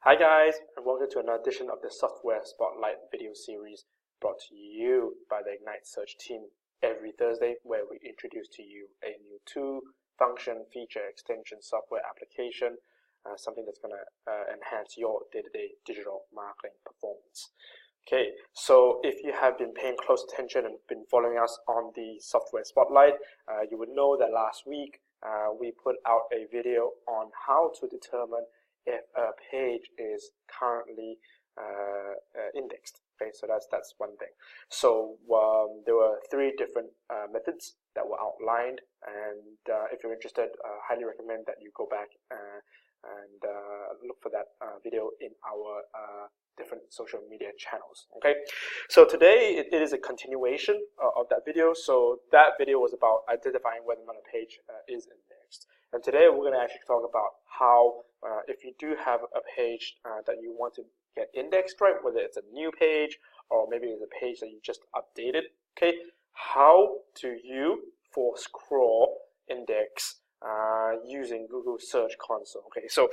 Hi guys, and welcome to another edition of the Software Spotlight video series brought to you by the Ignite Search team every Thursday, where we introduce to you a new tool, function, feature, extension, software application, something that's going to enhance your day-to-day digital marketing performance. Okay, so if you have been paying close attention and been following us on the Software Spotlight, you would know that last week we put out a video on how to determine if a page is currently indexed. Okay, so that's one thing. So there were three different methods that were outlined, and if you're interested, I highly recommend that you go back and look for that video in our different social media channels. Okay, so today it is a continuation of that video. So that video was about identifying whether or not a page is indexed, and today we're going to actually talk about how if you do have a page that you want to get indexed, right, whether it's a new page or maybe it's a page that you just updated, okay, how do you force crawl index using Google Search Console? Okay, so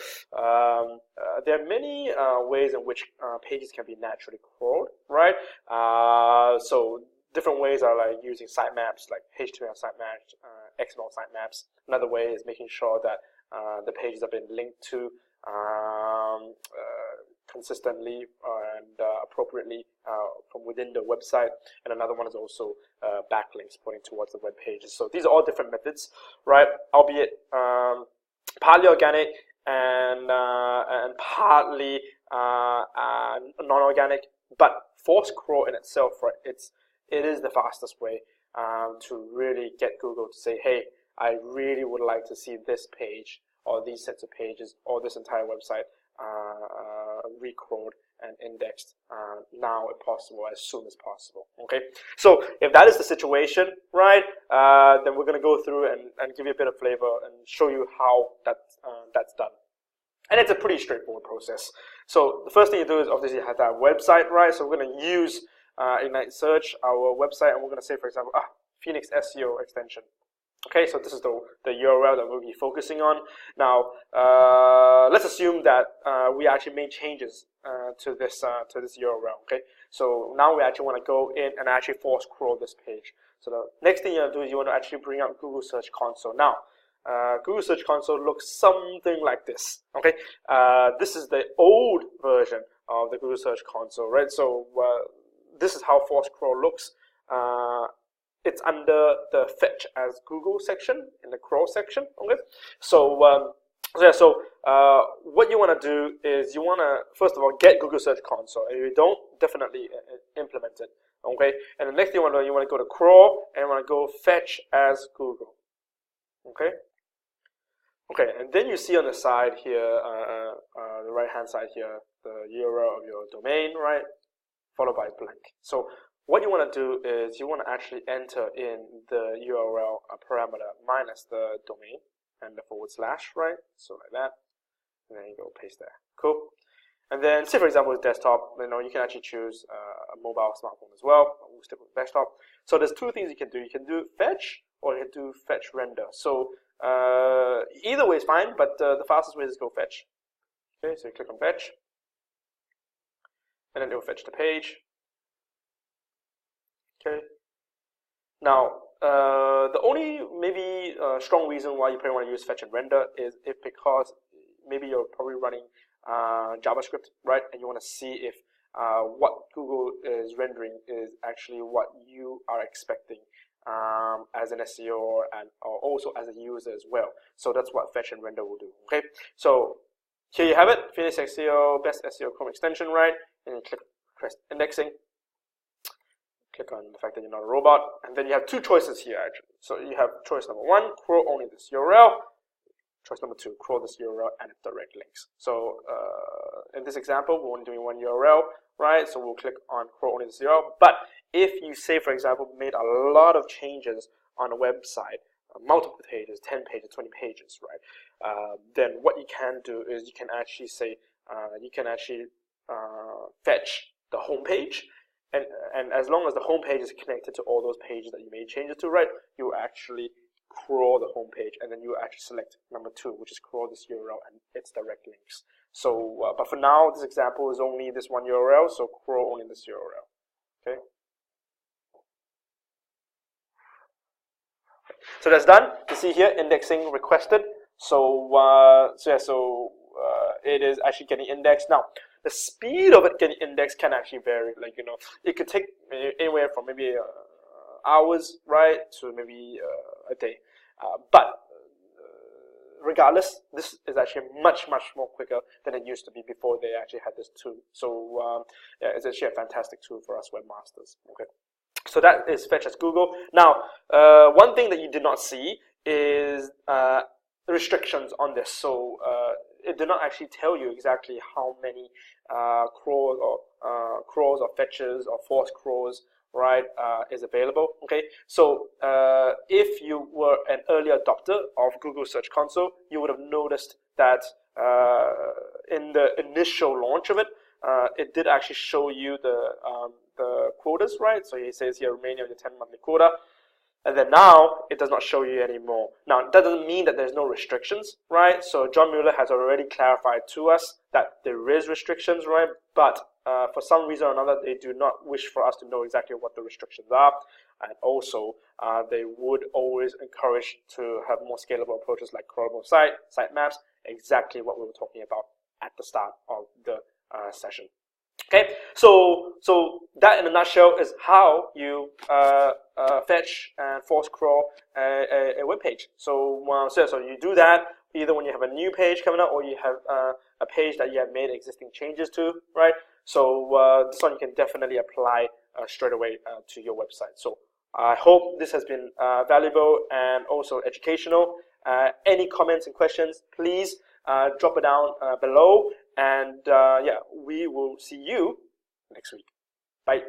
there are many ways in which pages can be naturally crawled, right? So different ways are like using sitemaps, like HTML sitemaps, XML sitemaps. Another way is making sure that the pages have been linked to consistently and appropriately from within the website, and another one is also backlinks pointing towards the web pages. So these are all different methods, right? Albeit partly organic and partly non-organic, but force crawl in itself, right? It is the fastest way to really get Google to say, hey, I really would like to see this page or these sets of pages or this entire website recrawled and indexed now, if possible, as soon as possible. Okay, so if that is the situation, right, then we're going to go through and give you a bit of flavor and show you how that's done. And it's a pretty straightforward process. So the first thing you do is obviously have that website, right? So we're going to use Ignite Search, our website, and we're going to say, for example, Phoenix SEO extension. Okay, so this is the URL that we'll be focusing on. Now, let's assume that we actually made changes to this URL. Okay, so now we actually want to go in and actually force crawl this page. So the next thing you want to do is you want to actually bring up Google Search Console. Now, Google Search Console looks something like this. Okay, this is the old version of the Google Search Console, right? So this is how force crawl looks. It's under the fetch as Google section in the crawl section. Okay, so what you want to do is you want to first of all get Google Search Console. If you don't, definitely implement it. Okay, and the next thing you want to go to crawl and you want to go fetch as Google. Okay, and then you see on the side here, the right hand side here, the URL of your domain, right, followed by blank. So what you want to do is you want to actually enter in the URL parameter minus the domain and the /, right? So like that, and then you go paste there. Cool. And then say for example with desktop, you can actually choose a mobile smartphone as well. We'll stick with desktop. So there's two things you can do. You can do fetch or you can do fetch render. So either way is fine, but the fastest way is go fetch. Okay, so you click on fetch, and then it will fetch the page. Okay. Now, the only maybe strong reason why you probably want to use fetch and render is because maybe you're probably running JavaScript, right? And you want to see if what Google is rendering is actually what you are expecting as an SEO and or also as a user as well. So that's what fetch and render will do. Okay. So here you have it, Phoenix SEO, best SEO Chrome extension, right? And you click press indexing. Click on the fact that you're not a robot, and then you have two choices here actually. So you have choice number one, crawl only this URL. Choice number two, crawl this URL and direct links. So in this example, we're only doing one URL, right? So we'll click on crawl only this URL. But if you say, for example, made a lot of changes on a website, multiple pages, 10 pages, 20 pages, right? Then what you can do is you can actually say, fetch the home page. And as long as the home page is connected to all those pages that you made changes to, right, you actually crawl the home page, and then you actually select number two, which is crawl this URL and its direct links. So, but for now, this example is only this one URL, so crawl only this URL. Okay. So that's done. You see here, indexing requested. So, it is actually getting indexed. Now, the speed of it getting indexed can actually vary. Like, it could take anywhere from maybe hours, right, to maybe a day. But regardless, this is actually much more quicker than it used to be before they actually had this tool. So yeah, it's actually a fantastic tool for us webmasters. Okay. So that is Fetch as Google. Now, one thing that you did not see is restrictions on this. So it did not actually tell you exactly how many crawls or fetches or force crawls, right, is available. Okay, so if you were an early adopter of Google Search Console, you would have noticed that in the initial launch of it, it did actually show you the quotas, right? So it says here remaining on your 10 monthly quota, and then now it does not show you anymore. Now that doesn't mean that there's no restrictions, right? So John Mueller has already clarified to us that there is restrictions, right? But for some reason or another, they do not wish for us to know exactly what the restrictions are, and also they would always encourage to have more scalable approaches like crawlable sitemaps, exactly what we were talking about at the start of the session. Okay, so that in a nutshell is how you fetch and force crawl a web page. So you do that either when you have a new page coming up or you have a page that you have made existing changes to, right? So this one you can definitely apply straight away to your website. So I hope this has been valuable and also educational. Any comments and questions, please drop it down below. And yeah, we will see you next week. Bye.